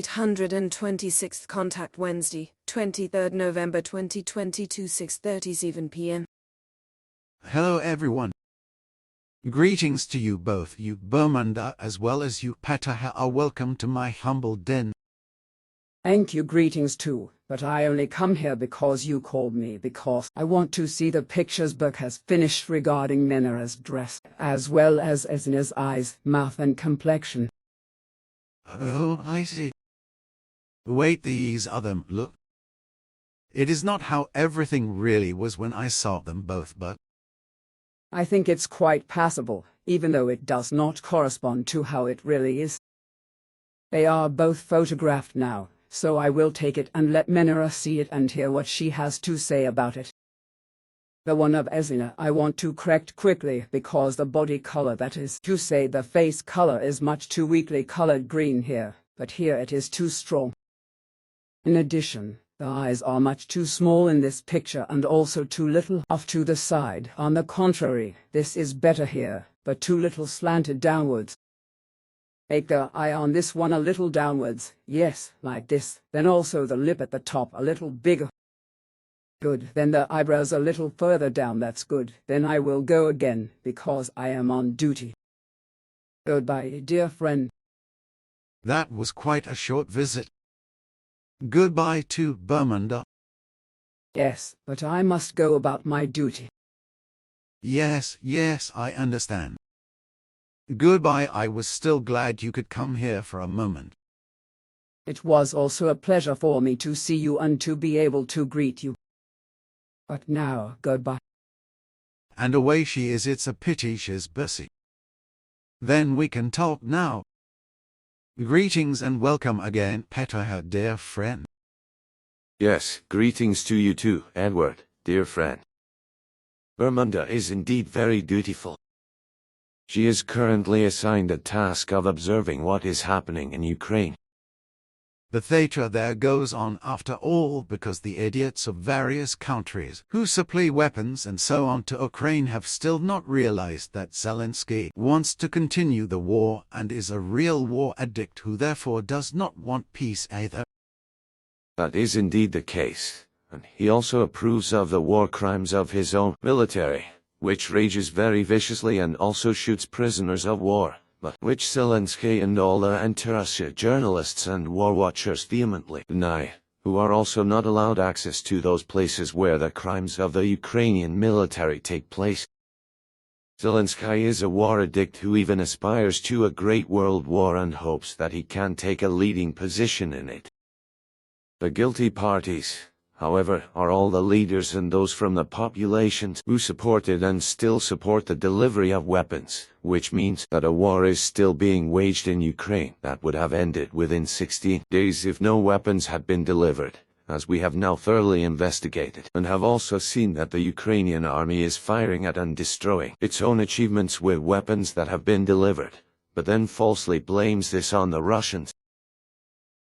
826th contact Wednesday, 23rd November 2022 6:37 p.m. Hello everyone. Greetings to you both. You Bermunda as well as you Ptaah are welcome to my humble den. Thank you, greetings too, but I only come here because you called me, because I want to see the pictures Berke has finished regarding Menara's dress, as well as Asina's eyes, mouth and complexion. Oh, I see. Wait, these are them, look. It is not how everything really was when I saw them both, but I think it's quite passable, even though it does not correspond to how it really is. They are both photographed now, so I will take it and let Menara see it and hear what she has to say about it. The one of Asina I want to correct quickly because the body color, that is to say the face color, is much too weakly colored green here, but here it is too strong. In addition, the eyes are much too small in this picture and also too little off to the side. On the contrary, this is better here, but too little slanted downwards. Make the eye on this one a little downwards, yes, like this, then also the lip at the top a little bigger. Good, then the eyebrows a little further down, that's good, then I will go again, because I am on duty. Goodbye, dear friend. that was quite a short visit. Goodbye to Bermunda. Yes, but I must go about my duty. Yes, I understand. Goodbye, I was still glad you could come here for a moment. It was also a pleasure for me to see you and to be able to greet you. But now, goodbye. And away she is. It's a pity she's busy. Then we can talk now. Greetings and welcome again, Ptaah, dear friend. Yes, greetings to you too, Edward, dear friend. Bermunda is indeed very dutiful. She is currently assigned the task of observing what is happening in Ukraine. The theatre there goes on after all because the idiots of various countries who supply weapons and so on to Ukraine have still not realized that Zelensky wants to continue the war and is a real war addict who therefore does not want peace either. That is indeed the case, and he also approves of the war crimes of his own military, which rages very viciously and also shoots prisoners of war, but which Zelensky and all the anti-Russia journalists and war watchers vehemently deny, who are also not allowed access to those places where the crimes of the Ukrainian military take place. Zelensky is a war addict who even aspires to a great world war and hopes that he can take a leading position in it. The guilty parties, however, are all the leaders and those from the populations who supported and still support the delivery of weapons, which means that a war is still being waged in Ukraine that would have ended within 16 days if no weapons had been delivered, as we have now thoroughly investigated and have also seen that the Ukrainian army is firing at and destroying its own achievements with weapons that have been delivered, but then falsely blames this on the Russians.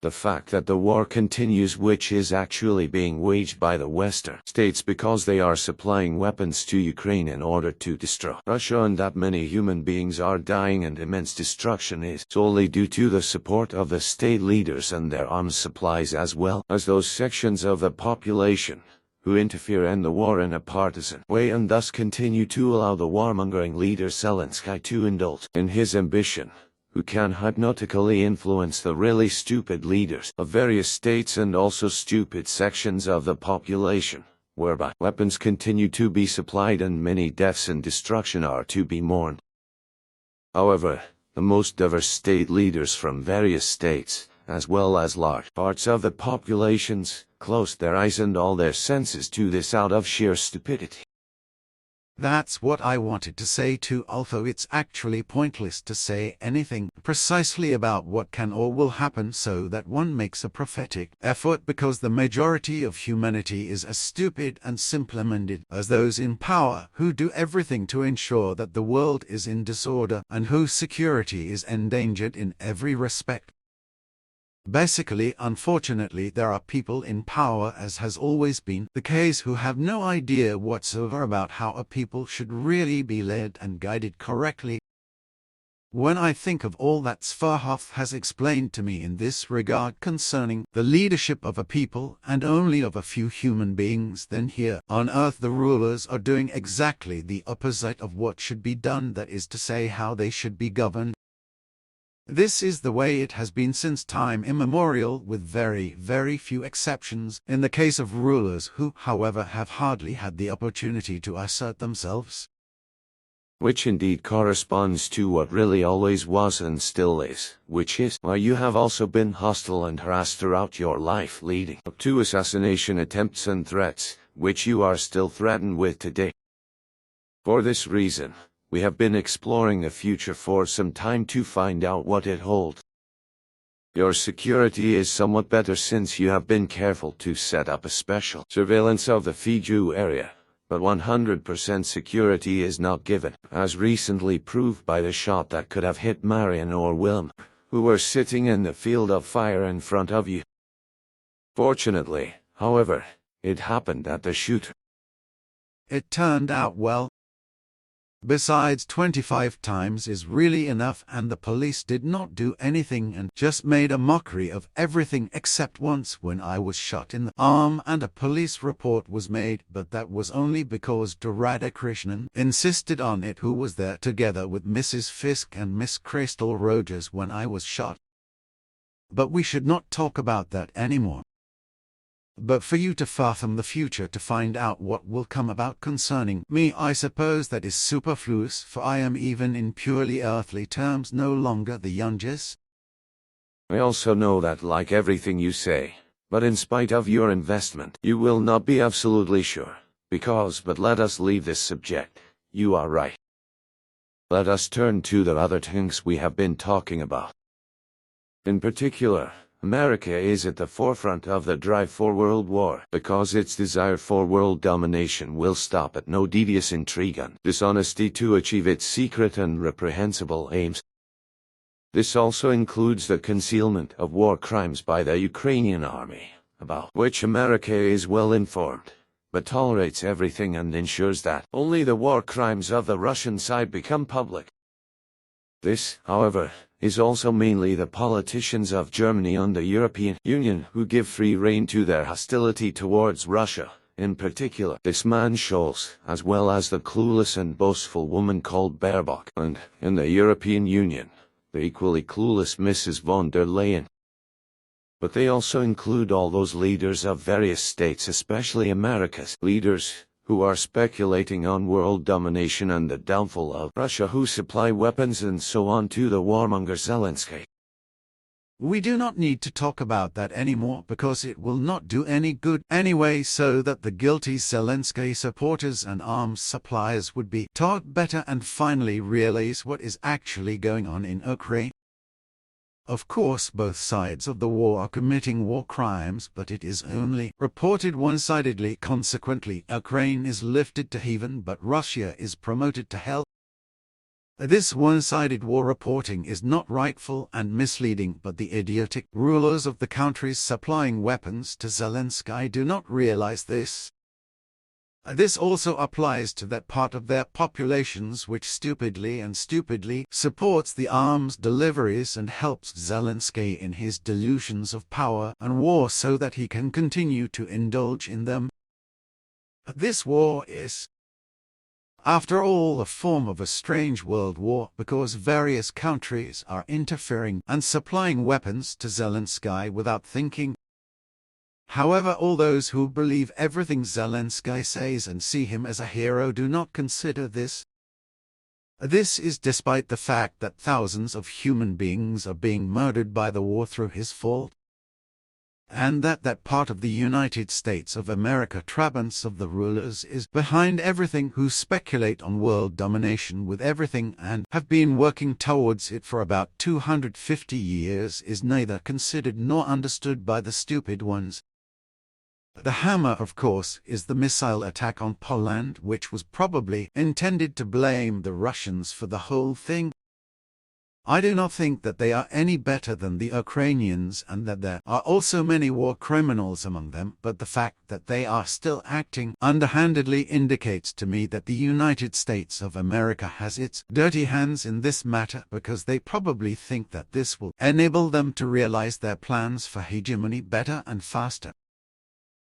The fact that the war continues, which is actually being waged by the Western states because they are supplying weapons to Ukraine in order to destroy Russia, and that many human beings are dying and immense destruction is solely due to the support of the state leaders and their arms supplies, as well as those sections of the population who interfere in the war in a partisan way and thus continue to allow the warmongering leader Zelensky to indulge in his ambition, who can hypnotically influence the really stupid leaders of various states and also stupid sections of the population, whereby weapons continue to be supplied and many deaths and destruction are to be mourned. However, the most diverse state leaders from various states, as well as large parts of the populations, close their eyes and all their senses to this out of sheer stupidity. That's what I wanted to say too, although it's actually pointless to say anything precisely about what can or will happen, so that one makes a prophetic effort because the majority of humanity is as stupid and simple-minded as those in power who do everything to ensure that the world is in disorder and whose security is endangered in every respect. Basically, unfortunately, there are people in power, as has always been the case, who have no idea whatsoever about how a people should really be led and guided correctly. When I think of all that Svarhoff has explained to me in this regard concerning the leadership of a people and only of a few human beings, then here on earth the rulers are doing exactly the opposite of what should be done, that is to say, how they should be governed. This is the way it has been since time immemorial, with very, very few exceptions in the case of rulers who, however, have hardly had the opportunity to assert themselves. Which indeed corresponds to what really always was and still is, which is why you have also been hostile and harassed throughout your life, leading up to assassination attempts and threats, which you are still threatened with today. For this reason, we have been exploring the future for some time to find out what it holds. Your security is somewhat better since you have been careful to set up a special surveillance of the Fiju area. But 100% security is not given, as recently proved by the shot that could have hit Marion or Wilm, who were sitting in the field of fire in front of you. Fortunately, however, it happened at the shooter. It turned out well. Besides, 25 times is really enough, and the police did not do anything and just made a mockery of everything except once when I was shot in the arm and a police report was made, but that was only because Radhakrishnan insisted on it, who was there together with Mrs. Fisk and Miss Crystal Rogers when I was shot. But we should not talk about that anymore. But for you to fathom the future, to find out what will come about concerning me, I suppose that is superfluous, for I am, even in purely earthly terms, no longer the youngest. I also know that, like everything you say, but in spite of your investment, you will not be absolutely sure, but let us leave this subject, you are right. Let us turn to the other things we have been talking about. In particular, America is at the forefront of the drive for world war, because its desire for world domination will stop at no devious intrigue and dishonesty to achieve its secret and reprehensible aims. This also includes the concealment of war crimes by the Ukrainian army, about which America is well informed, but tolerates everything and ensures that only the war crimes of the Russian side become public. This, however, is also mainly the politicians of Germany and the European Union who give free rein to their hostility towards Russia, in particular this man Scholz, as well as the clueless and boastful woman called Baerbock, and, in the European Union, the equally clueless Mrs. von der Leyen. But they also include all those leaders of various states, especially America's leaders, who are speculating on world domination and the downfall of Russia, who supply weapons and so on to the warmonger Zelensky. We do not need to talk about that anymore, because it will not do any good anyway, so that the guilty Zelensky supporters and arms suppliers would be taught better and finally realize what is actually going on in Ukraine. Of course, both sides of the war are committing war crimes, but it is only reported one-sidedly. Consequently, Ukraine is lifted to heaven, but Russia is promoted to hell. This one-sided war reporting is not rightful and misleading, but the idiotic rulers of the countries supplying weapons to Zelensky do not realize this. This also applies to that part of their populations which stupidly supports the arms deliveries and helps Zelensky in his delusions of power and war so that he can continue to indulge in them. This war is, after all, a form of a strange world war, because various countries are interfering and supplying weapons to Zelensky without thinking. However, all those who believe everything Zelensky says and see him as a hero do not consider this. This is despite the fact that thousands of human beings are being murdered by the war through his fault. And that part of the United States of America, trabants of the rulers, is behind everything, who speculate on world domination with everything and have been working towards it for about 250 years, is neither considered nor understood by the stupid ones. The hammer, of course, is the missile attack on Poland, which was probably intended to blame the Russians for the whole thing. I do not think that they are any better than the Ukrainians and that there are also many war criminals among them, but the fact that they are still acting underhandedly indicates to me that the United States of America has its dirty hands in this matter, because they probably think that this will enable them to realize their plans for hegemony better and faster.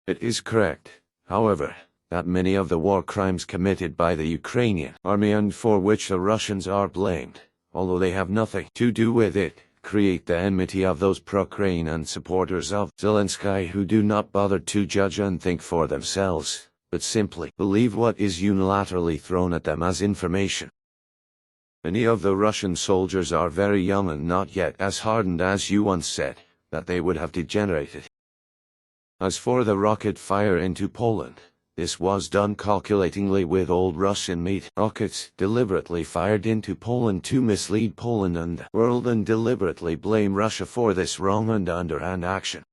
It is correct, however, that many of the war crimes committed by the Ukrainian army and for which the Russians are blamed, although they have nothing to do with it, create the enmity of those pro-Ukraine and supporters of Zelensky who do not bother to judge and think for themselves, but simply believe what is unilaterally thrown at them as information. Many of the Russian soldiers are very young and not yet as hardened as you once said, that they would have degenerated. As for the rocket fire into Poland, this was done calculatingly with old Russian-made rockets deliberately fired into Poland to mislead Poland and the world and deliberately blame Russia for this wrong and underhand action.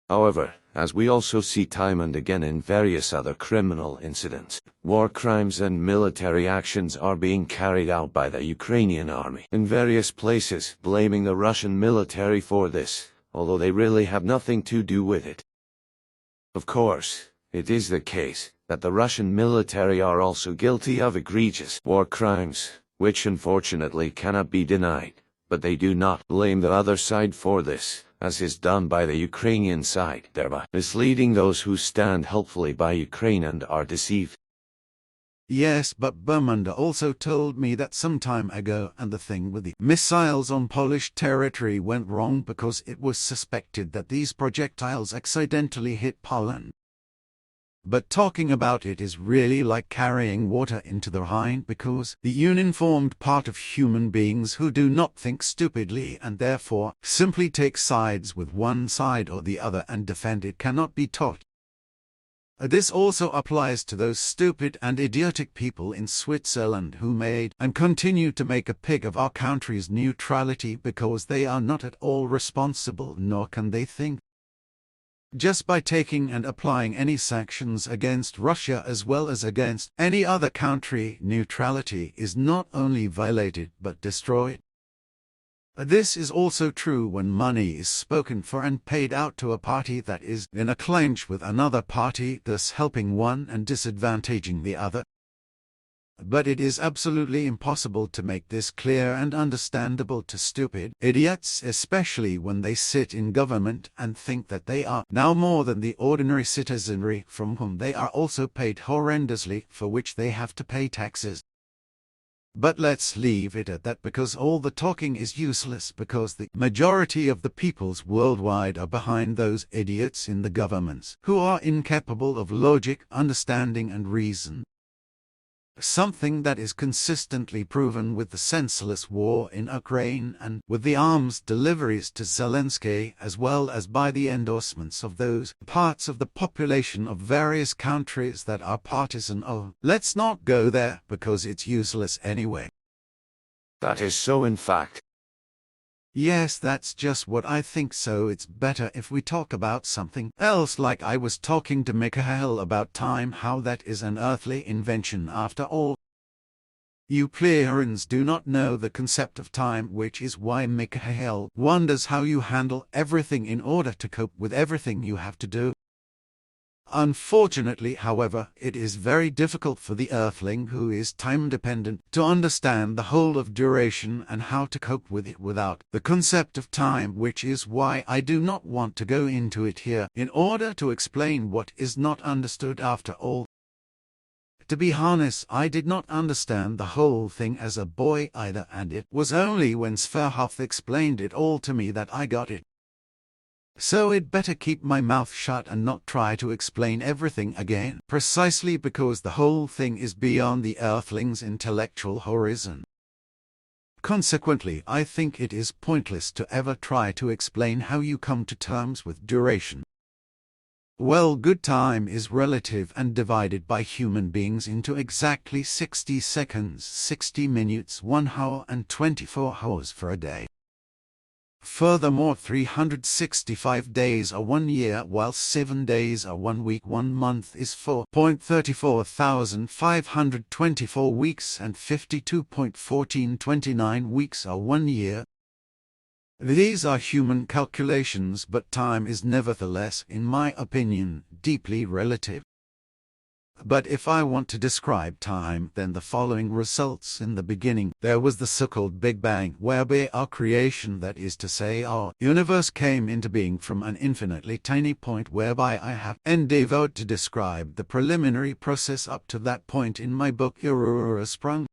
However, as we also see time and again in various other criminal incidents, war crimes and military actions are being carried out by the Ukrainian army in various places, blaming the Russian military for this, although they really have nothing to do with it. Of course, it is the case that the Russian military are also guilty of egregious war crimes, which unfortunately cannot be denied, but they do not blame the other side for this, as is done by the Ukrainian side, thereby misleading those who stand helpfully by Ukraine and are deceived. Yes, but Bermunda also told me that some time ago and the thing with the missiles on Polish territory went wrong because it was suspected that these projectiles accidentally hit Poland. But talking about it is really like carrying water into the Rhine, because the uninformed part of human beings who do not think stupidly and therefore simply take sides with one side or the other and defend it cannot be taught. This also applies to those stupid and idiotic people in Switzerland who made and continue to make a pig of our country's neutrality because they are not at all responsible, nor can they think. Just by taking and applying any sanctions against Russia as well as against any other country, neutrality is not only violated but destroyed. This is also true when money is spoken for and paid out to a party that is in a clinch with another party, thus helping one and disadvantaging the other. But it is absolutely impossible to make this clear and understandable to stupid idiots, especially when they sit in government and think that they are now more than the ordinary citizenry from whom they are also paid horrendously, for which they have to pay taxes. But let's leave it at that, because all the talking is useless, because the majority of the peoples worldwide are behind those idiots in the governments who are incapable of logic, understanding and reason. Something that is consistently proven with the senseless war in Ukraine and with the arms deliveries to Zelensky, as well as by the endorsements of those parts of the population of various countries that are partisan. Oh, let's not go there, because it's useless anyway. That is so, in fact. Yes, that's just what I think, so it's better if we talk about something else, like I was talking to Mikhail about time, how that is an earthly invention after all. You Pleiadians do not know the concept of time, which is why Mikhail wonders how you handle everything in order to cope with everything you have to do. Unfortunately, however, it is very difficult for the earthling who is time-dependent to understand the whole of duration and how to cope with it without the concept of time, which is why I do not want to go into it here, in order to explain what is not understood after all. To be honest, I did not understand the whole thing as a boy either, and it was only when Sverhoff explained it all to me that I got it. So I'd better keep my mouth shut and not try to explain everything again, precisely because the whole thing is beyond the earthling's intellectual horizon. Consequently, I think it is pointless to ever try to explain how you come to terms with duration. Well, good time is relative and divided by human beings into exactly 60 seconds, 60 minutes, 1 hour and 24 hours for a day. Furthermore, 365 days are 1 year, while 7 days are 1 week. 1 month is 4.34,524 weeks, and 52.1429 weeks are 1 year. These are human calculations, but time is nevertheless, in my opinion, deeply relative. But if I want to describe time, then the following results: in the beginning, there was the so-called Big Bang, whereby our creation, that is to say, our universe, came into being from an infinitely tiny point, whereby I have endeavored to describe the preliminary process up to that point in my book Sprung.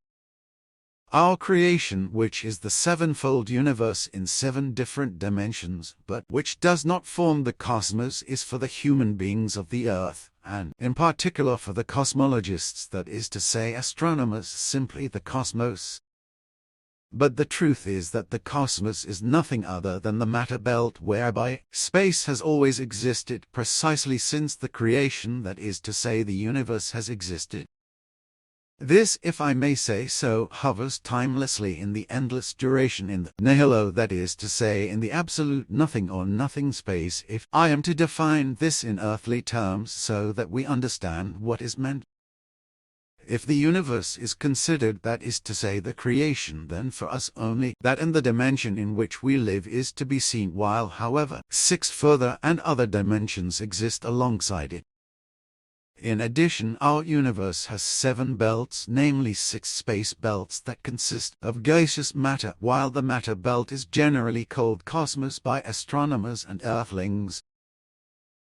Our creation, which is the sevenfold universe in 7 different dimensions, but which does not form the cosmos, is for the human beings of the earth, and in particular for the cosmologists, that is to say astronomers, simply the cosmos. But the truth is that the cosmos is nothing other than the matter belt whereby space has always existed, precisely since the creation, that is to say the universe, has existed. This, if I may say so, hovers timelessly in the endless duration, in the nihilo, that is to say in the absolute nothing or nothing space, if I am to define this in earthly terms so that we understand what is meant. If the universe is considered, that is to say the creation, then for us only that and the dimension in which we live is to be seen, while, however, 6 further and other dimensions exist alongside it. In addition, our universe has 7 belts, namely 6 space belts that consist of gaseous matter, while the matter belt is generally called cosmos by astronomers and earthlings.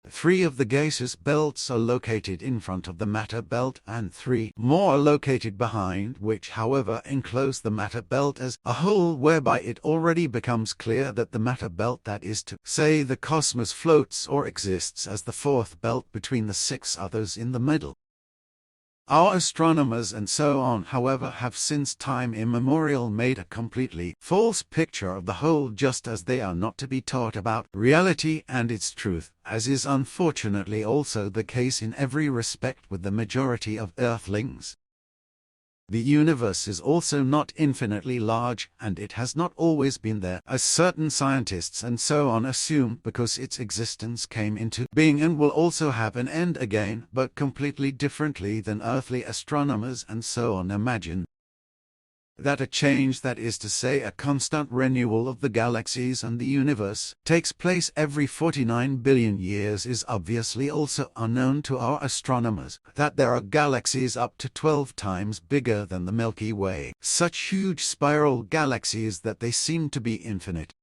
3 of the gaseous belts are located in front of the matter belt, and 3 more are located behind, which however enclose the matter belt as a whole, whereby it already becomes clear that the matter belt, that is to say the cosmos, floats or exists as the 4th belt between the 6 others in the middle. Our astronomers and so on, however, have since time immemorial made a completely false picture of the whole, just as they are not to be taught about reality and its truth, as is unfortunately also the case in every respect with the majority of earthlings. The universe is also not infinitely large, and it has not always been there, as certain scientists and so on assume, because its existence came into being and will also have an end again, but completely differently than earthly astronomers and so on imagine. That a change, that is to say a constant renewal of the galaxies and the universe, takes place every 49 billion years is obviously also unknown to our astronomers. That there are galaxies up to 12 times bigger than the Milky Way, such huge spiral galaxies that they seem to be infinite.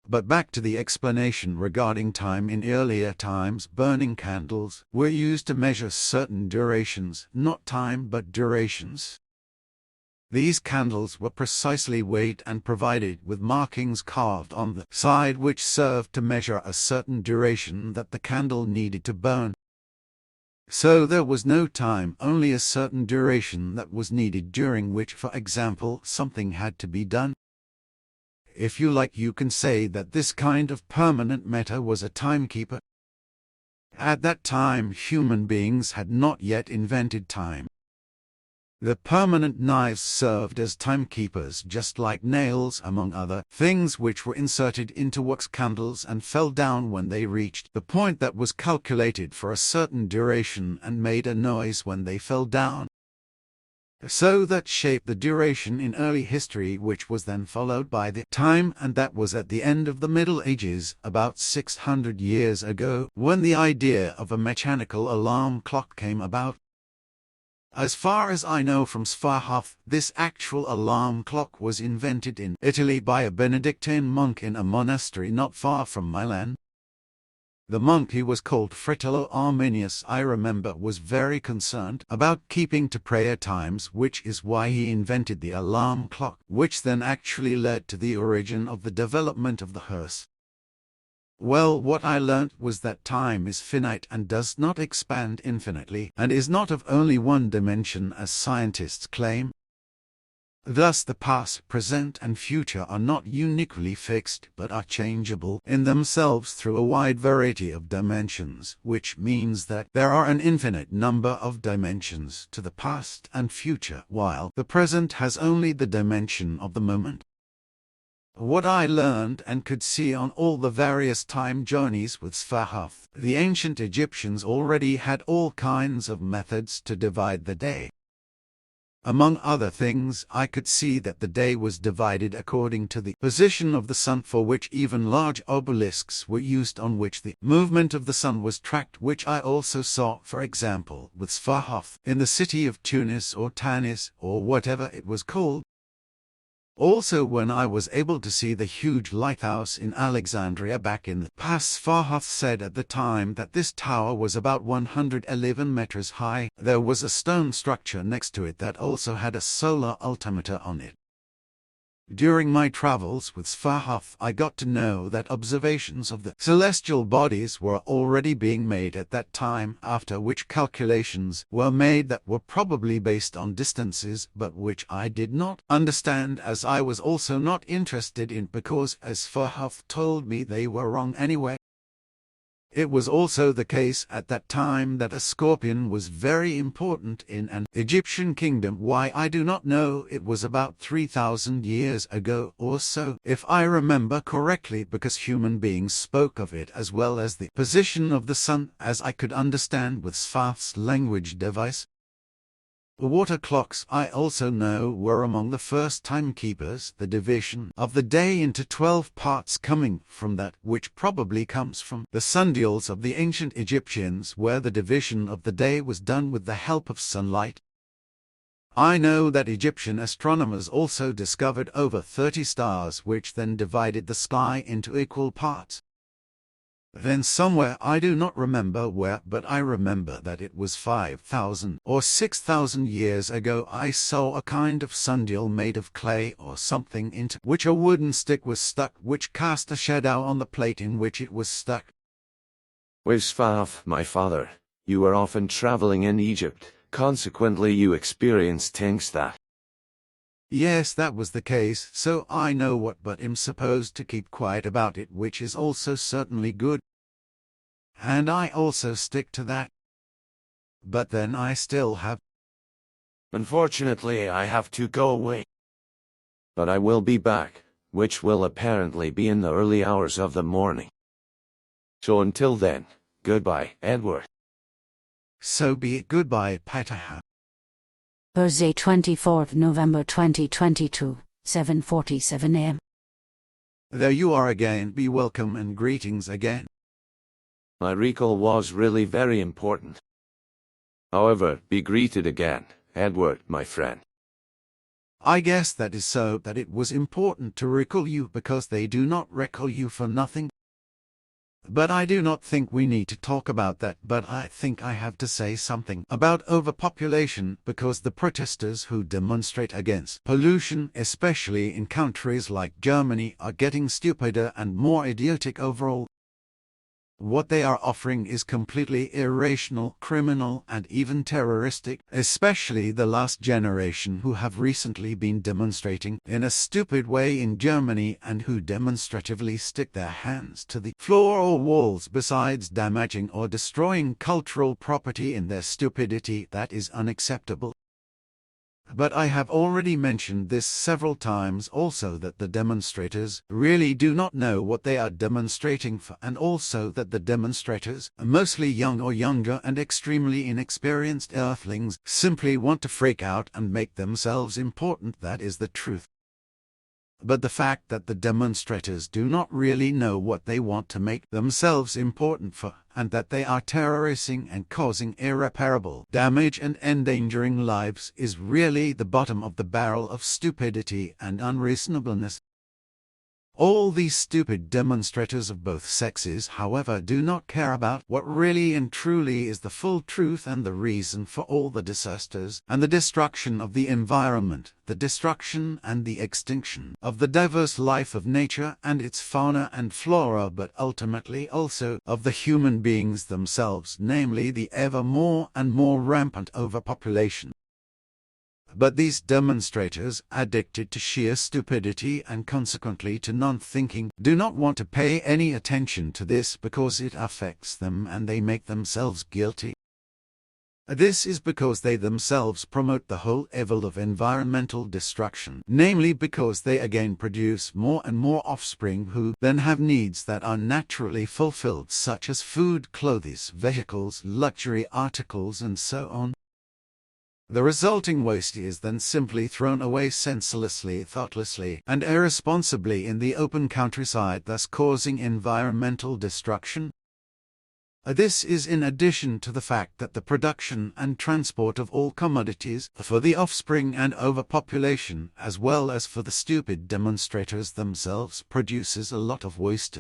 But back to the explanation regarding time. In earlier times, burning candles were used to measure certain durations, not time but durations. These candles were precisely weighed and provided with markings carved on the side which served to measure a certain duration that the candle needed to burn. So there was no time, only a certain duration that was needed, during which, for example, something had to be done. If you like, you can say that this kind of permanent matter was a timekeeper. At that time, human beings had not yet invented time. The permanent knives served as timekeepers, just like nails, among other things, which were inserted into wax candles and fell down when they reached the point that was calculated for a certain duration and made a noise when they fell down. So that shaped the duration in early history, which was then followed by the time, and that was at the end of the Middle Ages, about 600 years ago, when the idea of a mechanical alarm clock came about. As far as I know from Swarhoff, this actual alarm clock was invented in Italy by a Benedictine monk in a monastery not far from Milan. The monk, he was called Fratello Arminius, I remember, was very concerned about keeping to prayer times, which is why he invented the alarm clock, which then actually led to the origin of the development of the hearse. Well, what I learnt was that time is finite and does not expand infinitely, and is not of only one dimension as scientists claim. Thus the past, present and future are not uniquely fixed, but are changeable in themselves through a wide variety of dimensions, which means that there are an infinite number of dimensions to the past and future, while the present has only the dimension of the moment. what I learned and could see on all the various time journeys with Sfahath, the ancient Egyptians already had all kinds of methods to divide the day. Among other things, I could see that the day was divided according to the position of the sun, for which even large obelisks were used on which the movement of the sun was tracked, which I also saw, for example, with Sfahath in the city of Tunis or Tanis or whatever it was called. Also, when I was able to see the huge lighthouse in Alexandria back in the past, Sfahath said at the time that this tower was about 111 meters high. There was a stone structure next to it that also had a solar altimeter on it. During my travels with Sfahath, I got to know that observations of the celestial bodies were already being made at that time, after which calculations were made that were probably based on distances, but which I did not understand, as I was also not interested in, because, as Sfahath told me, they were wrong anyway. It was also the case at that time that a scorpion was very important in an Egyptian kingdom. Why, I do not know. It was about 3,000 years ago or so, if I remember correctly, because human beings spoke of it as well as the position of the sun, as I could understand with Sfahath's language device. The water clocks, I also know, were among the first timekeepers. The division of the day into 12 parts coming from that, which probably comes from the sundials of the ancient Egyptians, where the division of the day was done with the help of sunlight. I know that Egyptian astronomers also discovered over 30 stars, which then divided the sky into equal parts. Then somewhere, I do not remember where, but I remember that it was 5,000 or 6,000 years ago, I saw a kind of sundial made of clay or something, into which a wooden stick was stuck, which cast a shadow on the plate in which it was stuck. With Sfahath, my father, you were often traveling in Egypt, consequently you experienced things that... Yes, that was the case, so I know what, but am supposed to keep quiet about it, which is also certainly good. And I also stick to that. But then I still have... Unfortunately, I have to go away. But I will be back, which will apparently be in the early hours of the morning. So until then, goodbye, Edward. So be it. Goodbye, Ptaah. Thursday, 24th November 2022, 7:47 a.m. There you are again. Be welcome and greetings again. My recall was really very important. However, be greeted again, Edward, my friend. I guess that is so, that it was important to recall you, because they do not recall you for nothing. But I do not think we need to talk about that. But I think I have to say something about overpopulation, because the protesters who demonstrate against pollution, especially in countries like Germany, are getting stupider and more idiotic overall. What they are offering is completely irrational, criminal, and even terroristic, especially the last generation who have recently been demonstrating in a stupid way in Germany, and who demonstratively stick their hands to the floor or walls, besides damaging or destroying cultural property in their stupidity. That is unacceptable. But I have already mentioned this several times also, that the demonstrators really do not know what they are demonstrating for, and also that the demonstrators, mostly young or younger and extremely inexperienced earthlings, simply want to freak out and make themselves important. That is the truth. But the fact that the demonstrators do not really know what they want to make themselves important for, and that they are terrorizing and causing irreparable damage and endangering lives, is really the bottom of the barrel of stupidity and unreasonableness. All these stupid demonstrators of both sexes, however, do not care about what really and truly is the full truth and the reason for all the disasters and the destruction of the environment, the destruction and the extinction of the diverse life of nature and its fauna and flora, but ultimately also of the human beings themselves, namely the ever more and more rampant overpopulation. But these demonstrators, addicted to sheer stupidity and consequently to non-thinking, do not want to pay any attention to this, because it affects them and they make themselves guilty. This is because they themselves promote the whole evil of environmental destruction, namely because they again produce more and more offspring who then have needs that are naturally fulfilled, such as food, clothes, vehicles, luxury articles, and so on. The resulting waste is then simply thrown away senselessly, thoughtlessly, and irresponsibly in the open countryside, thus causing environmental destruction. This is in addition to the fact that the production and transport of all commodities for the offspring and overpopulation, as well as for the stupid demonstrators themselves, produces a lot of waste.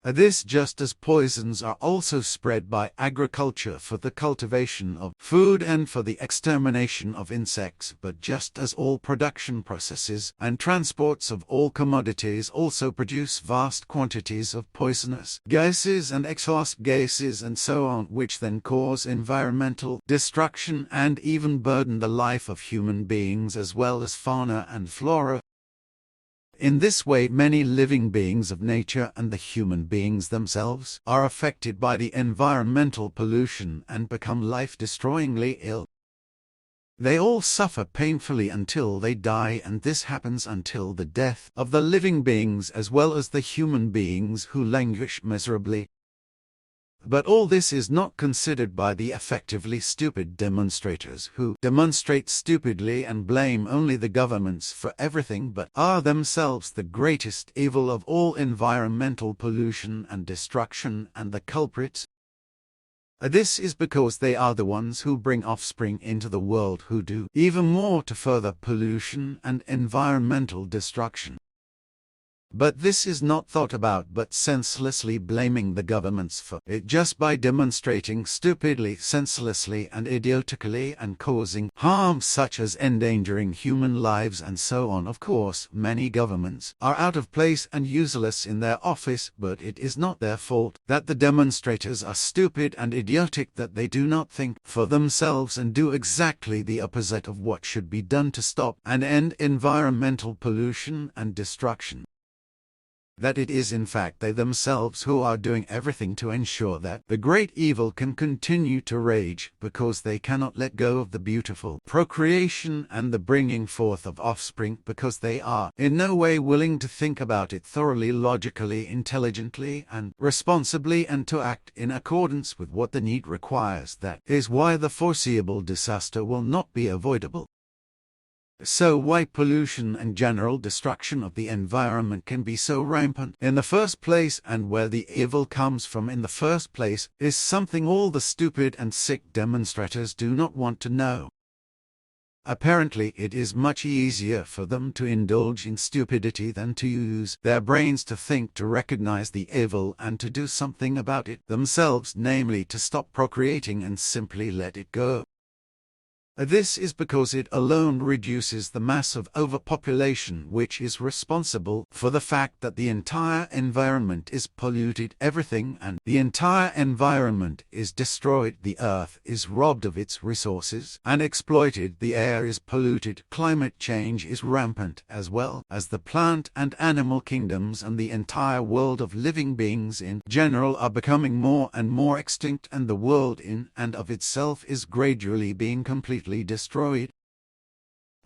This just as poisons are also spread by agriculture for the cultivation of food and for the extermination of insects, but just as all production processes and transports of all commodities also produce vast quantities of poisonous gases and exhaust gases and so on, which then cause environmental destruction and even burden the life of human beings as well as fauna and flora. In this way, many living beings of nature and the human beings themselves are affected by the environmental pollution and become life-destroyingly ill. They all suffer painfully until they die, and this happens until the death of the living beings as well as the human beings who languish miserably. But all this is not considered by the effectively stupid demonstrators who demonstrate stupidly and blame only the governments for everything, but are themselves the greatest evil of all environmental pollution and destruction and the culprits. This is because they are the ones who bring offspring into the world who do even more to further pollution and environmental destruction. But this is not thought about, but senselessly blaming the governments for it just by demonstrating stupidly, senselessly and idiotically and causing harm such as endangering human lives and so on. Of course, many governments are out of place and useless in their office, but it is not their fault that the demonstrators are stupid and idiotic, that they do not think for themselves and do exactly the opposite of what should be done to stop and end environmental pollution and destruction. That it is in fact they themselves who are doing everything to ensure that the great evil can continue to rage, because they cannot let go of the beautiful procreation and the bringing forth of offspring, because they are in no way willing to think about it thoroughly, logically, intelligently, and responsibly, and to act in accordance with what the need requires. That is why the foreseeable disaster will not be avoidable. So why pollution and general destruction of the environment can be so rampant in the first place, and where the evil comes from in the first place, is something all the stupid and sick demonstrators do not want to know. Apparently, it is much easier for them to indulge in stupidity than to use their brains to think, to recognize the evil and to do something about it themselves, namely to stop procreating and simply let it go. This is because it alone reduces the mass of overpopulation, which is responsible for the fact that the entire environment is polluted, everything and the entire environment is destroyed, the earth is robbed of its resources and exploited, the air is polluted, climate change is rampant, as well as the plant and animal kingdoms, and the entire world of living beings in general are becoming more and more extinct, and the world in and of itself is gradually being completely destroyed.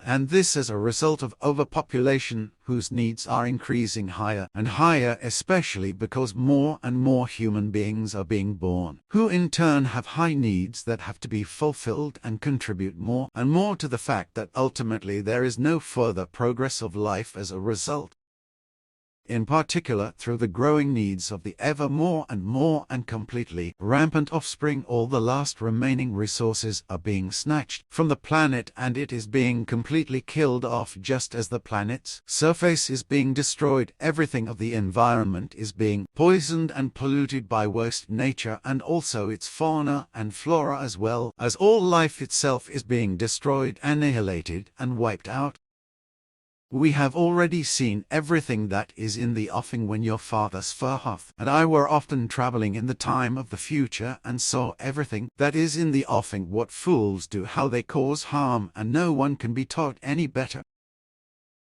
And this as a result of overpopulation, whose needs are increasing higher and higher, especially because more and more human beings are being born, who in turn have high needs that have to be fulfilled and contribute more and more to the fact that ultimately there is no further progress of life as a result. In particular, through the growing needs of the ever more and completely rampant offspring, all the last remaining resources are being snatched from the planet, and it is being completely killed off just as the planet's surface is being destroyed. Everything of the environment is being poisoned and polluted by waste. Nature and also its fauna and flora, as well as all life itself, is being destroyed, annihilated, and wiped out. We have already seen everything that is in the offing when your father Sverhoff and I were often traveling in the time of the future, and saw everything that is in the offing, what fools do, how they cause harm, and no one can be taught any better.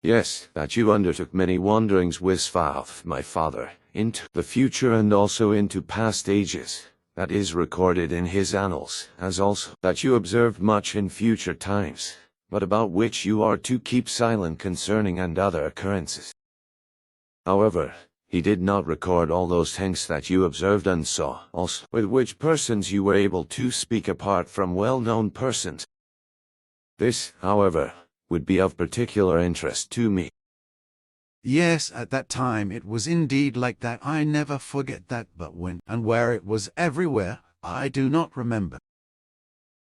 Yes, that you undertook many wanderings with Sverhoff, my father, into the future and also into past ages. that is recorded in his annals, as also that you observed much in future times, but about which you are to keep silent concerning and other occurrences. However, he did not record all those things that you observed and saw, also with which persons you were able to speak apart from well-known persons. This, however, would be of particular interest to me. Yes, at that time it was indeed like that. I never forget that, but when and where it was everywhere, I do not remember.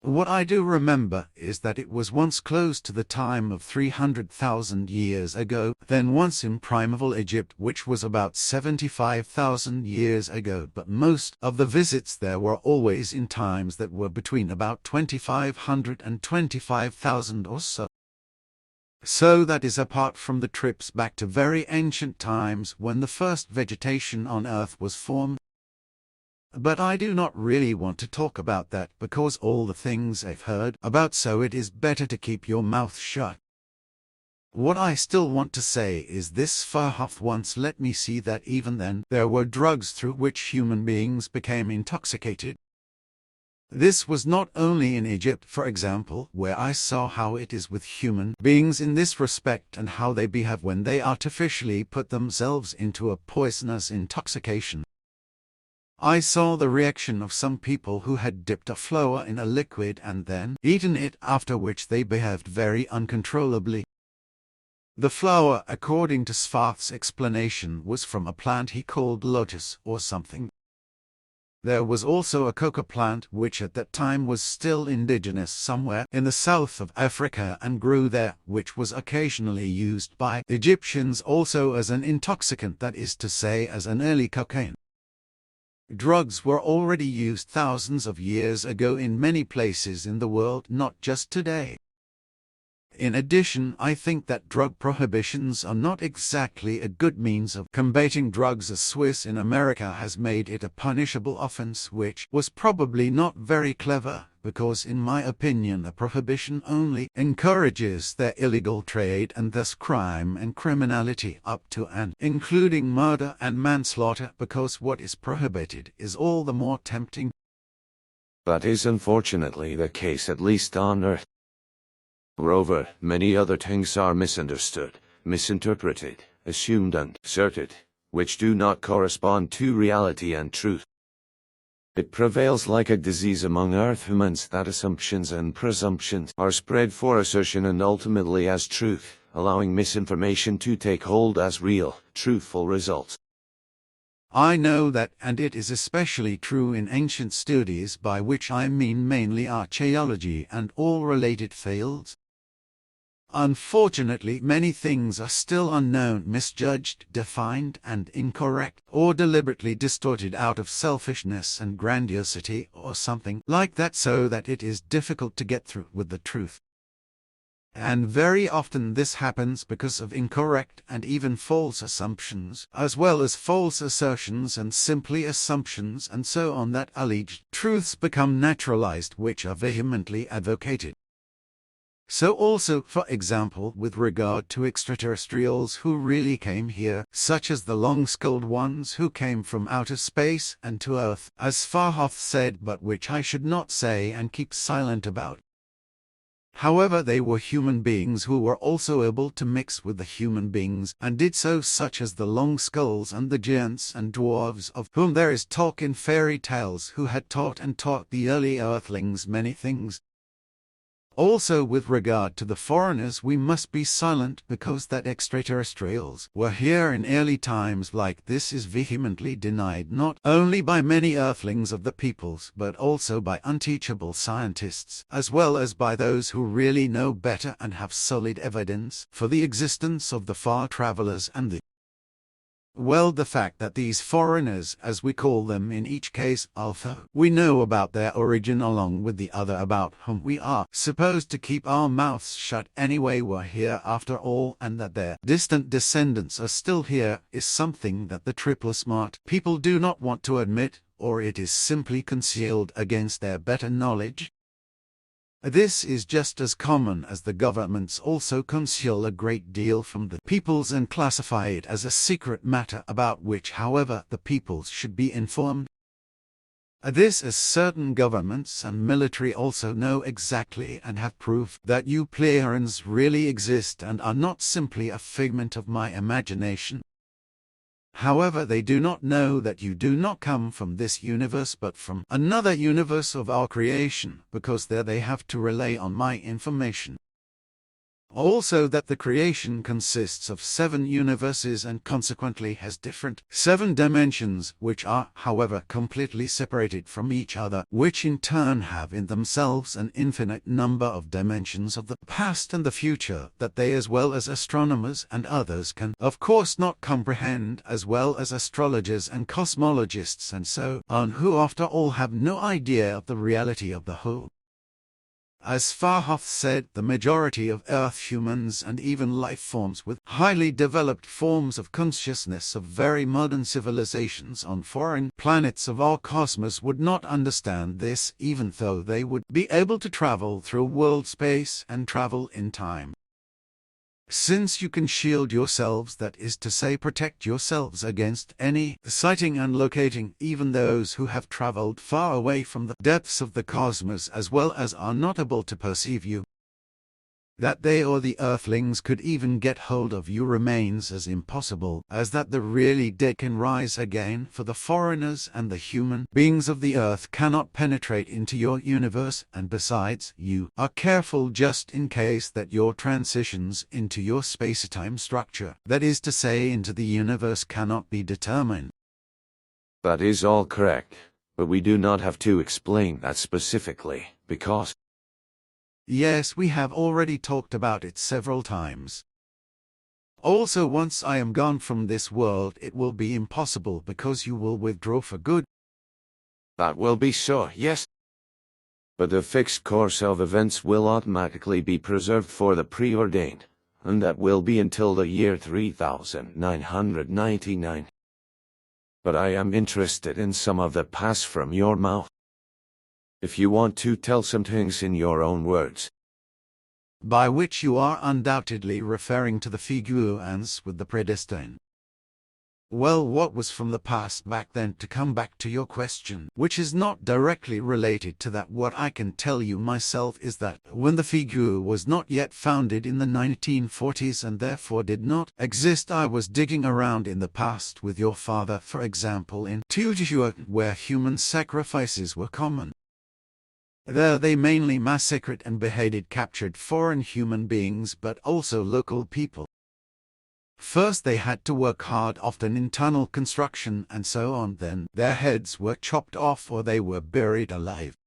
What I do remember is that it was once close to the time of 300,000 years ago, then once in primeval Egypt, which was about 75,000 years ago, but most of the visits there were always in times that were between about 2,500 and 25,000 or so. So that is apart from the trips back to very ancient times when the first vegetation on Earth was formed. But I do not really want to talk about that because all the things I've heard about, so it is better to keep your mouth shut. What I still want to say is this: Farhoff once let me see that even then there were drugs through which human beings became intoxicated. This was not only in Egypt, for example, where I saw how it is with human beings in this respect and how they behave when they artificially put themselves into a poisonous intoxication. I saw the reaction of some people who had dipped a flower in a liquid and then eaten it, after which they behaved very uncontrollably. The flower, according to Svarth's explanation, was from a plant he called lotus or something. There was also a coca plant which at that time was still indigenous somewhere in the south of Africa and grew there, which was occasionally used by Egyptians also as an intoxicant, that is to say, as an early cocaine. Drugs were already used thousands of years ago in many places in the world, not just today. In addition, I think that drug prohibitions are not exactly a good means of combating drugs, as Swiss in America has made it a punishable offense, which was probably not very clever, because in my opinion a prohibition only encourages their illegal trade and thus crime and criminality up to and including murder and manslaughter, because what is prohibited is all the more tempting. That is unfortunately the case, at least on Earth. Moreover, many other things are misunderstood, misinterpreted, assumed and asserted, which do not correspond to reality and truth. It prevails like a disease among Earth humans that assumptions and presumptions are spread for assertion and ultimately as truth, allowing misinformation to take hold as real, truthful results. I know that, and it is especially true in ancient studies, by which I mean mainly archaeology and all related fields. Unfortunately, many things are still unknown, misjudged, defined, and incorrect, or deliberately distorted out of selfishness and grandiosity, or something like that, so that it is difficult to get through with the truth. And very often this happens because of incorrect and even false assumptions, as well as false assertions and simply assumptions and so on, that alleged truths become naturalized, which are vehemently advocated. So also, for example, with regard to extraterrestrials who really came here, such as the long-skulled ones who came from outer space and to Earth, as Farhoff said, but which I should not say and keep silent about. However, they were human beings who were also able to mix with the human beings, and did so, such as the long skulls and the giants and dwarves of whom there is talk in fairy tales, who had taught and taught the early earthlings many things. Also, with regard to the foreigners, we must be silent, because that extraterrestrials were here in early times like this is vehemently denied, not only by many earthlings of the peoples, but also by unteachable scientists, as well as by those who really know better and have solid evidence for the existence of the far travelers and the fact that these foreigners, as we call them in each case, although we know about their origin along with the other about whom we are supposed to keep our mouths shut anyway, were here after all, and that their distant descendants are still here, is something that the triple smart people do not want to admit, or it is simply concealed against their better knowledge. This is just as common as the governments also conceal a great deal from the peoples and classify it as a secret matter about which, however, the peoples should be informed. This is certain governments and military also know exactly and have proof that you Pleiadians really exist and are not simply a figment of my imagination. However, they do not know that you do not come from this universe but from another universe of our creation, because there they have to rely on my information. Also that the creation consists of 7 universes and consequently has different 7 dimensions, which are, however, completely separated from each other, which in turn have in themselves an infinite number of dimensions of the past and the future, that they as well as astronomers and others can of course not comprehend, as well as astrologers and cosmologists and so on, who after all have no idea of the reality of the whole. As Farhoff said, the majority of Earth humans and even life forms with highly developed forms of consciousness of very modern civilizations on foreign planets of our cosmos would not understand this, even though they would be able to travel through world space and travel in time. Since you can shield yourselves, that is to say protect yourselves against any sighting and locating, even those who have traveled far away from the depths of the cosmos as well as are not able to perceive you, that they or the earthlings could even get hold of you remains as impossible as that the really dead can rise again, for the foreigners and the human beings of the earth cannot penetrate into your universe, and besides, you are careful just in case that your transitions into your space-time structure, that is to say into the universe, cannot be determined. That is all correct, but we do not have to explain that specifically, because yes, we have already talked about it several times. Also, once I am gone from this world, it will be impossible because you will withdraw for good. that will be so, yes. But the fixed course of events will automatically be preserved for the preordained, and that will be until the year 3999. But I am interested in some of the past from your mouth. If you want to tell some things in your own words. By which you are undoubtedly referring to the figurants with the predestined. Well, what was from the past back then, to come back to your question, which is not directly related to that, what I can tell you myself is that when the figure was not yet founded in the 1940s and therefore did not exist, I was digging around in the past with your father, for example in Ptaah, where human sacrifices were common. There they mainly massacred and beheaded captured foreign human beings but also local people. First they had to work hard, often in tunnel construction and so on, then their heads were chopped off or they were buried alive.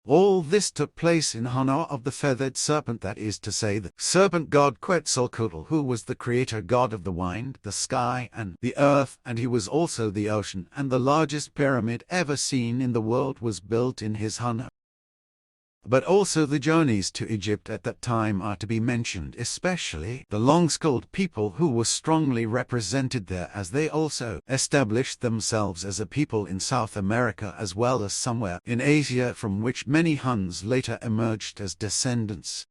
All this took place in honor of the feathered serpent, that is to say the serpent god Quetzalcoatl, who was the creator god of the wind, the sky and the earth, and he was also the ocean, and the largest pyramid ever seen in the world was built in his honor. But also the journeys to Egypt at that time are to be mentioned, especially the long-skulled people who were strongly represented there, as they also established themselves as a people in South America as well as somewhere in Asia, from which many Huns later emerged as descendants.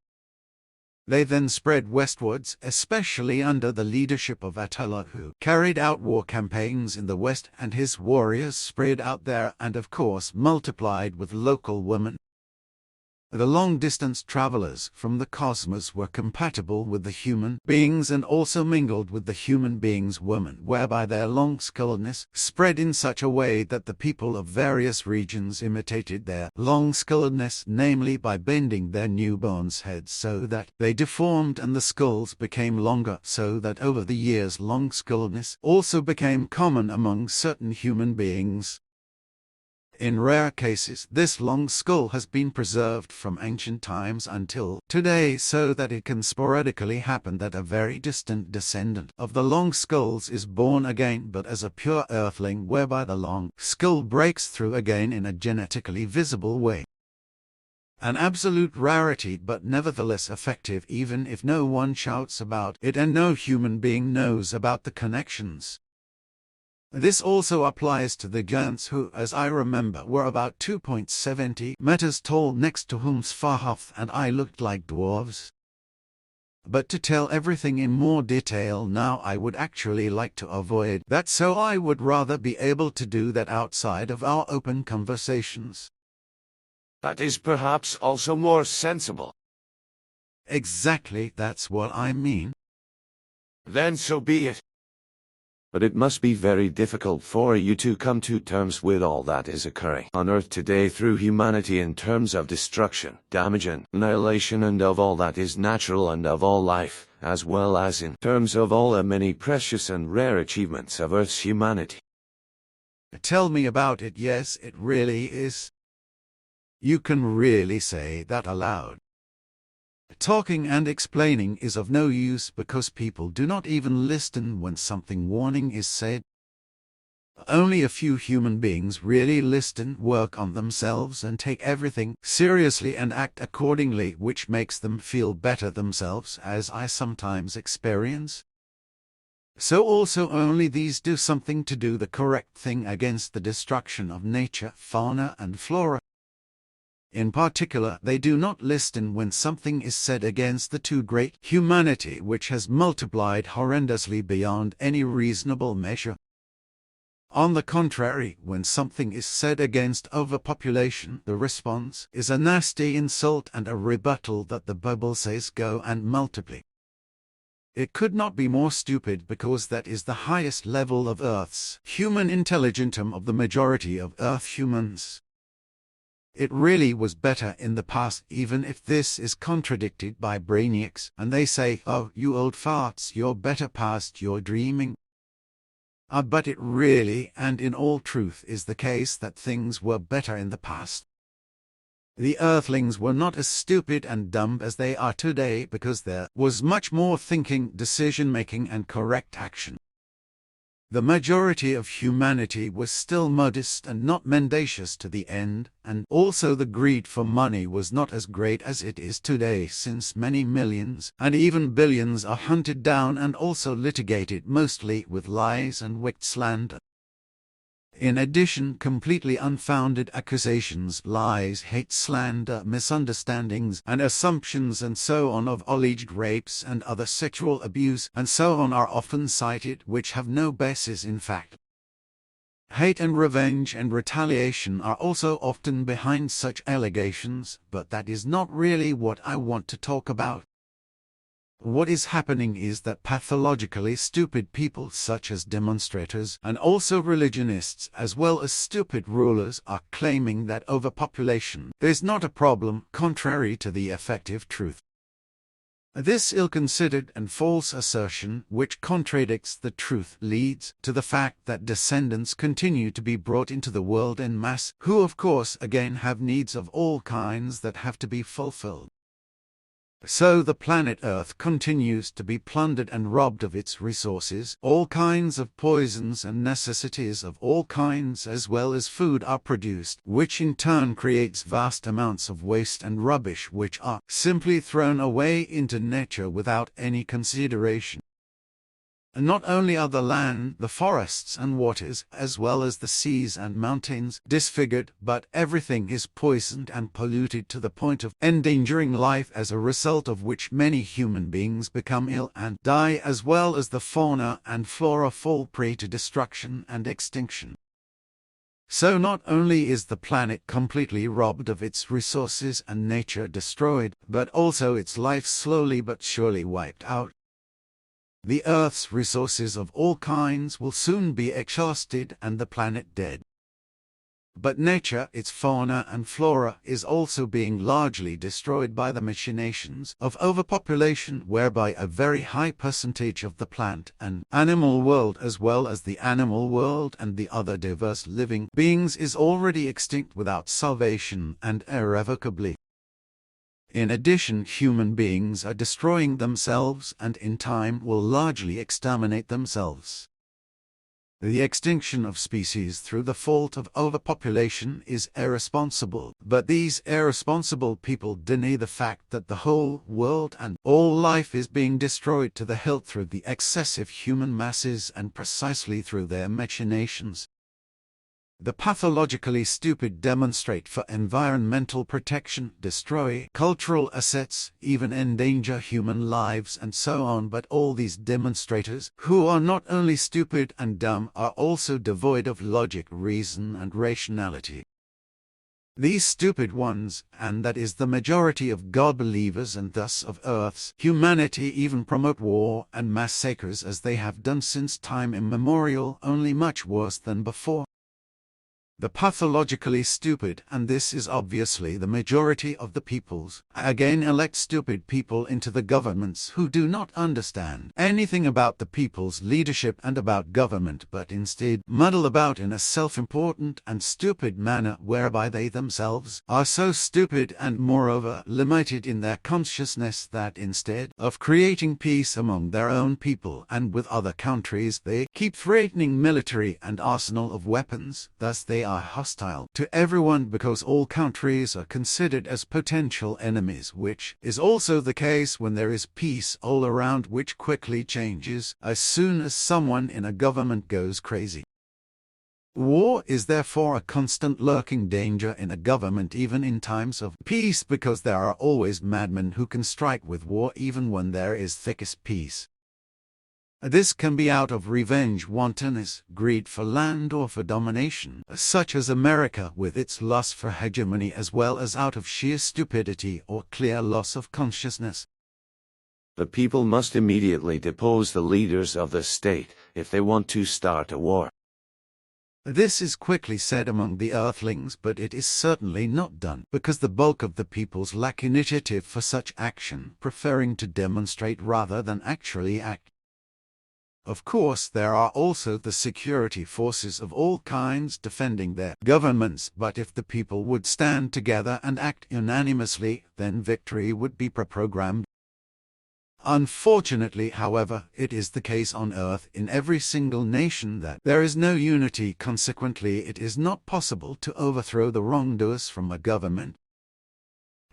They then spread westwards, especially under the leadership of Attila, who carried out war campaigns in the west, and his warriors spread out there and of course multiplied with local women. The long-distance travelers from the cosmos were compatible with the human beings and also mingled with the human beings' women, whereby their long-skulledness spread in such a way that the people of various regions imitated their long-skulledness, namely by bending their newborns' heads so that they deformed and the skulls became longer, so that over the years long-skulledness also became common among certain human beings. In rare cases, this long skull has been preserved from ancient times until today, so that it can sporadically happen that a very distant descendant of the long skulls is born again, but as a pure earthling, whereby the long skull breaks through again in a genetically visible way. An absolute rarity, but nevertheless effective, even if no one shouts about it and no human being knows about the connections. This also applies to the giants who, as I remember, were about 2.70 meters tall, next to whom Svarhoff and I looked like dwarves. but to tell everything in more detail now I would actually like to avoid that, so I would rather be able to do that outside of our open conversations. That is perhaps also more sensible. Exactly, that's what I mean. Then so be it. But it must be very difficult for you to come to terms with all that is occurring on Earth today through humanity in terms of destruction, damage and annihilation, and of all that is natural and of all life, as well as in terms of all the many precious and rare achievements of Earth's humanity. Tell me about it. Yes, it really is. You can really say that aloud. Talking and explaining is of no use because people do not even listen when something warning is said. Only a few human beings really listen, work on themselves, and take everything seriously and act accordingly, which makes them feel better themselves, as I sometimes experience. So also only these do something to do the correct thing against the destruction of nature, fauna, and flora. In particular, they do not listen when something is said against the too great humanity, which has multiplied horrendously beyond any reasonable measure. On the contrary, when something is said against overpopulation, the response is a nasty insult and a rebuttal that the Bible says go and multiply. It could not be more stupid, because that is the highest level of Earth's human intelligentum of the majority of Earth humans. It really was better in the past, even if this is contradicted by brainiacs, and they say, "Oh, you old farts, you're better past your dreaming." But it really and in all truth is the case that things were better in the past. The Earthlings were not as stupid and dumb as they are today, because there was much more thinking, decision-making, and correct action. The majority of humanity was still modest and not mendacious to the end, and also the greed for money was not as great as it is today, since many millions and even billions are hunted down and also litigated, mostly with lies and wicked slander. In addition, completely unfounded accusations, lies, hate, slander, misunderstandings, and assumptions and so on of alleged rapes and other sexual abuse and so on are often cited, which have no basis in fact. Hate and revenge and retaliation are also often behind such allegations, but that is not really what I want to talk about. What is happening is that pathologically stupid people such as demonstrators and also religionists, as well as stupid rulers, are claiming that overpopulation is not a problem, contrary to the effective truth. This ill-considered and false assertion, which contradicts the truth, leads to the fact that descendants continue to be brought into the world en masse, who of course again have needs of all kinds that have to be fulfilled. So the planet Earth continues to be plundered and robbed of its resources. All kinds of poisons and necessities of all kinds as well as food are produced, which in turn creates vast amounts of waste and rubbish, which are simply thrown away into nature without any consideration. And not only are the land, the forests and waters, as well as the seas and mountains, disfigured, but everything is poisoned and polluted to the point of endangering life, as a result of which many human beings become ill and die, as well as the fauna and flora fall prey to destruction and extinction. So not only is the planet completely robbed of its resources and nature destroyed, but also its life slowly but surely wiped out. The Earth's resources of all kinds will soon be exhausted and the planet dead. But nature, its fauna and flora, is also being largely destroyed by the machinations of overpopulation, whereby a very high percentage of the plant and animal world, as well as the animal world and the other diverse living beings, is already extinct without salvation and irrevocably. In addition, human beings are destroying themselves and in time will largely exterminate themselves. The extinction of species through the fault of overpopulation is irresponsible, but these irresponsible people deny the fact that the whole world and all life is being destroyed to the hilt through the excessive human masses and precisely through their machinations. The pathologically stupid demonstrate for environmental protection, destroy cultural assets, even endanger human lives and so on, but all these demonstrators, who are not only stupid and dumb, are also devoid of logic, reason and rationality. These stupid ones, and that is the majority of God-believers and thus of Earth's humanity, even promote war and massacres as they have done since time immemorial, only much worse than before. The pathologically stupid, and this is obviously the majority of the peoples, again elect stupid people into the governments who do not understand anything about the people's leadership and about government, but instead muddle about in a self-important and stupid manner, whereby they themselves are so stupid and moreover limited in their consciousness that instead of creating peace among their own people and with other countries, they keep threatening military and arsenal of weapons. Thus they are hostile to everyone because all countries are considered as potential enemies, which is also the case when there is peace all around, which quickly changes as soon as someone in a government goes crazy. War is therefore a constant lurking danger in a government even in times of peace, because there are always madmen who can strike with war even when there is thickest peace. This can be out of revenge, wantonness, greed for land or for domination, such as America with its lust for hegemony, as well as out of sheer stupidity or clear loss of consciousness. The people must immediately depose the leaders of the state if they want to start a war. This is quickly said among the Earthlings, but it is certainly not done, because the bulk of the peoples lack initiative for such action, preferring to demonstrate rather than actually act. Of course, there are also the security forces of all kinds defending their governments, but if the people would stand together and act unanimously, then victory would be pre-programmed. Unfortunately, however, it is the case on Earth in every single nation that there is no unity. Consequently, it is not possible to overthrow the wrongdoers from a government.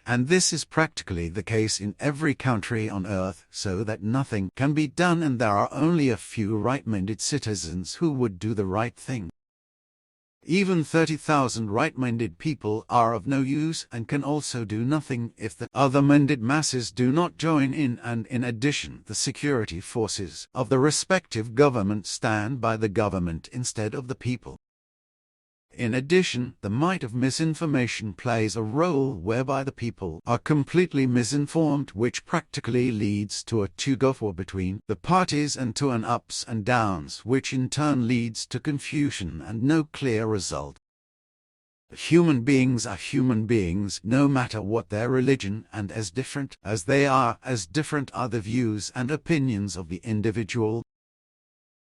And this is practically the case in every country on Earth, so that nothing can be done, and there are only a few right-minded citizens who would do the right thing. Even 30,000 right-minded people are of no use and can also do nothing if the other-minded masses do not join in, and in addition the security forces of the respective government stand by the government instead of the people. In addition, the might of misinformation plays a role whereby the people are completely misinformed, which practically leads to a tug-of-war between the parties and to an ups and downs, which in turn leads to confusion and no clear result. Human beings are human beings, no matter what their religion, and as different as they are, as different are the views and opinions of the individual.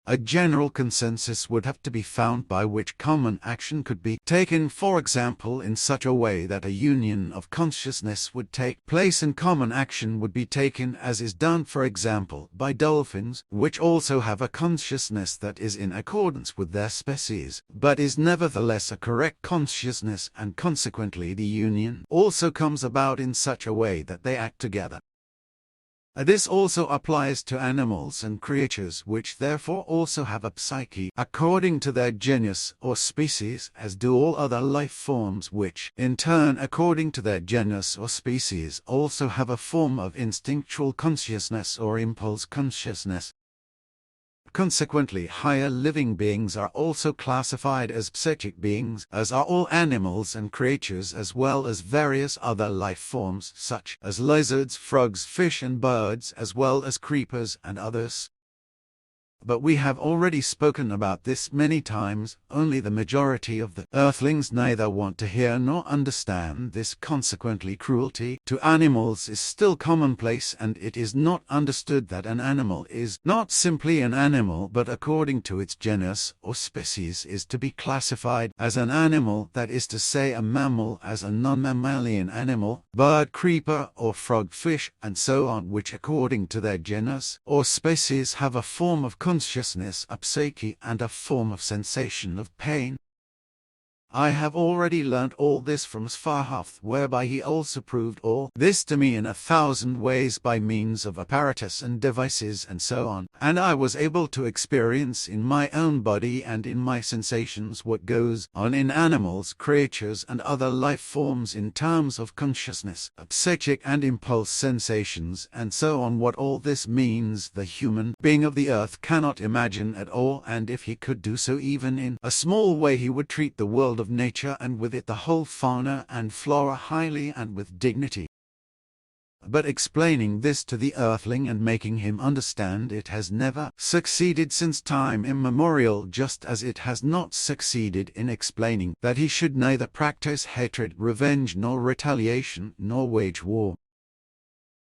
A general consensus would have to be found by which common action could be taken, for example, in such a way that a union of consciousness would take place, and common action would be taken as is done, for example, by dolphins, which also have a consciousness that is in accordance with their species, but is nevertheless a correct consciousness, and consequently the union also comes about in such a way that they act together. This also applies to animals and creatures, which therefore also have a psyche according to their genus or species, as do all other life forms, which in turn according to their genus or species also have a form of instinctual consciousness or impulse consciousness. Consequently, higher living beings are also classified as psychic beings, as are all animals and creatures, as well as various other life forms, such as lizards, frogs, fish and birds, as well as creepers and others. But we have already spoken about this many times. Only the majority of the Earthlings neither want to hear nor understand this. Consequently, cruelty to animals is still commonplace, and it is not understood that an animal is not simply an animal, but according to its genus or species is to be classified as an animal, that is to say a mammal as a non-mammalian animal, bird, creeper or frog, fish, and so on, which according to their genus or species have a form of consciousness, a psyche, and a form of sensation of pain. I have already learnt all this from Sfahath, whereby he also proved all this to me in 1,000 ways by means of apparatus and devices and so on, and I was able to experience in my own body and in my sensations what goes on in animals, creatures and other life forms in terms of consciousness, psychic and impulse sensations and so on. What all this means the human being of the earth cannot imagine at all, and if he could do so even in a small way, he would treat the world of nature and with it the whole fauna and flora highly and with dignity. But explaining this to the earthling and making him understand it has never succeeded since time immemorial, just as it has not succeeded in explaining that he should neither practice hatred, revenge, nor retaliation, nor wage war.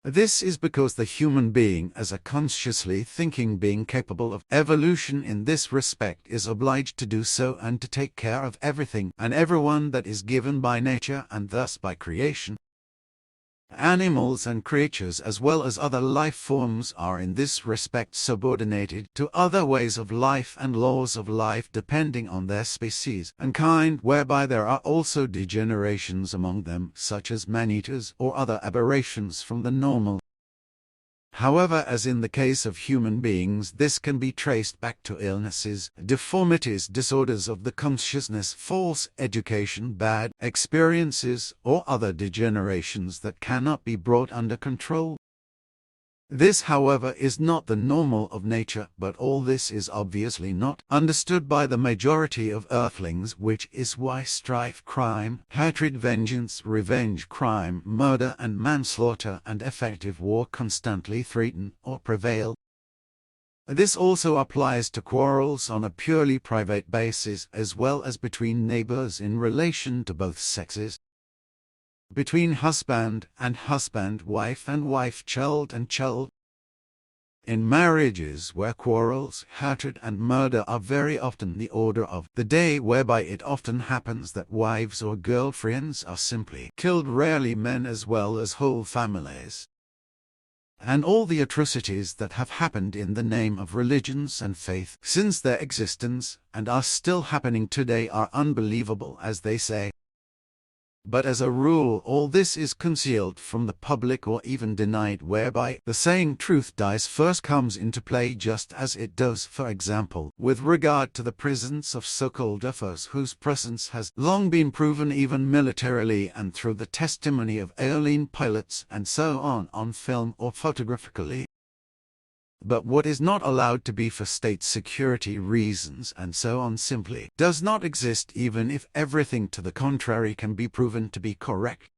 This is because the human being, as a consciously thinking being capable of evolution in this respect, is obliged to do so and to take care of everything and everyone that is given by nature and thus by creation. Animals and creatures as well as other life forms are in this respect subordinated to other ways of life and laws of life depending on their species and kind, whereby there are also degenerations among them, such as man-eaters or other aberrations from the normal. However, as in the case of human beings, this can be traced back to illnesses, deformities, disorders of the consciousness, false education, bad experiences, or other degenerations that cannot be brought under control. This, however, is not the normal of nature, but all this is obviously not understood by the majority of earthlings, which is why strife, crime, hatred, vengeance, revenge, crime, murder and manslaughter and effective war constantly threaten or prevail. This also applies to quarrels on a purely private basis as well as between neighbors in relation to both sexes, between husband and husband, wife and wife, child and child. In marriages where quarrels, hatred and murder are very often the order of the day, whereby it often happens that wives or girlfriends are simply killed, rarely men as well as whole families. And all the atrocities that have happened in the name of religions and faith since their existence and are still happening today are unbelievable, as they say. But as a rule, all this is concealed from the public or even denied, whereby the saying truth dies first comes into play, just as it does, for example, with regard to the presence of so-called UFOs, whose presence has long been proven even militarily and through the testimony of alien pilots and so on film or photographically. But what is not allowed to be for state security reasons and so on simply does not exist, even if everything to the contrary can be proven to be correct.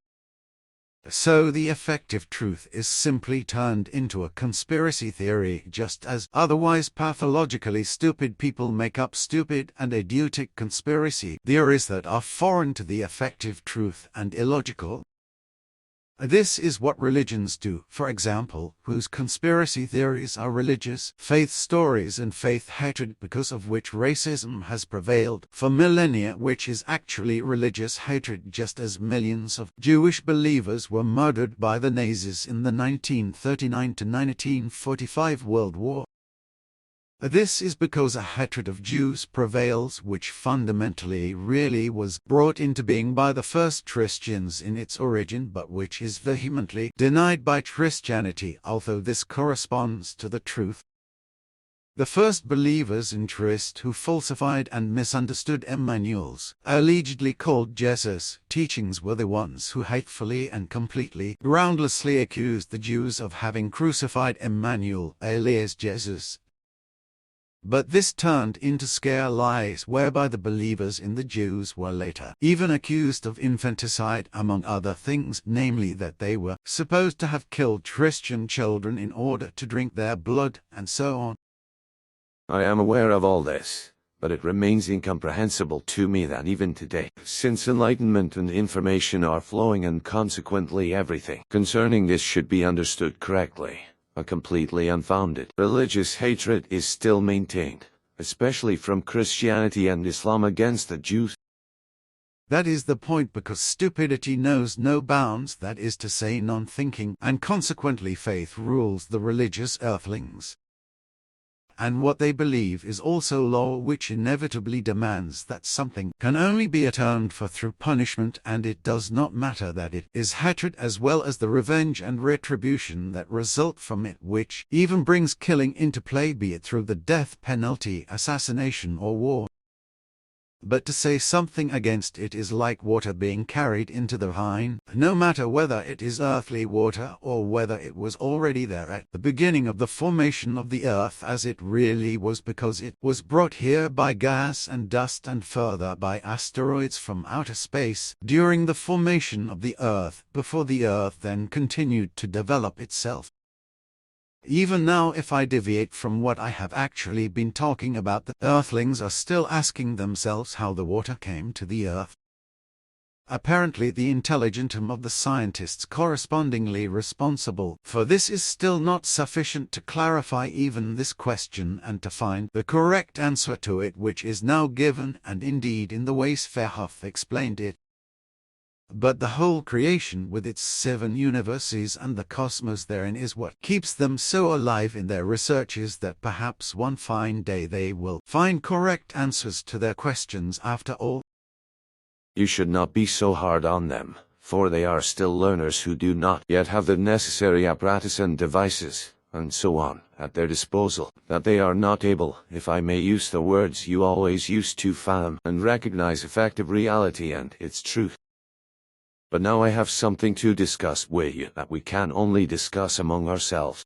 So the effective truth is simply turned into a conspiracy theory, just as otherwise pathologically stupid people make up stupid and idiotic conspiracy theories that are foreign to the effective truth and illogical. This is what religions do, for example, whose conspiracy theories are religious faith stories and faith hatred, because of which racism has prevailed for millennia, which is actually religious hatred, just as millions of Jewish believers were murdered by the Nazis in the 1939 to 1945 World War. This is because a hatred of Jews prevails, which fundamentally really was brought into being by the first Christians in its origin, but which is vehemently denied by Christianity, although this corresponds to the truth. The first believers in Christ who falsified and misunderstood Emmanuel's, allegedly called Jesus, teachings were the ones who hatefully and completely groundlessly accused the Jews of having crucified Emmanuel, alias Jesus. But this turned into scare lies, whereby the believers in the Jews were later even accused of infanticide, among other things, namely that they were supposed to have killed Christian children in order to drink their blood, and so on. I am aware of all this, but it remains incomprehensible to me that even today, since enlightenment and information are flowing and consequently everything concerning this should be understood correctly, a completely unfounded religious hatred is still maintained, especially from Christianity and Islam against the Jews. That is the point, because stupidity knows no bounds, that is to say non-thinking, and consequently faith rules the religious earthlings. And what they believe is also law, which inevitably demands that something can only be atoned for through punishment, and it does not matter that it is hatred as well as the revenge and retribution that result from it, which even brings killing into play, be it through the death penalty, assassination, or war. But to say something against it is like water being carried into the Rhine, no matter whether it is earthly water or whether it was already there at the beginning of the formation of the earth, as it really was, because it was brought here by gas and dust and further by asteroids from outer space during the formation of the earth, before the earth then continued to develop itself. Even now, if I deviate from what I have actually been talking about, the earthlings are still asking themselves how the water came to the earth. Apparently the intelligentum of the scientists correspondingly responsible for this is still not sufficient to clarify even this question and to find the correct answer to it, which is now given, and indeed in the way Sverhoff explained it. But the whole creation with its 7 universes and the cosmos therein is what keeps them so alive in their researches that perhaps one fine day they will find correct answers to their questions after all. You should not be so hard on them, for they are still learners who do not yet have the necessary apparatus and devices, and so on, at their disposal, that they are not able, if I may use the words you always used, to fathom and recognize effective reality and its truth. But now I have something to discuss with you that we can only discuss among ourselves.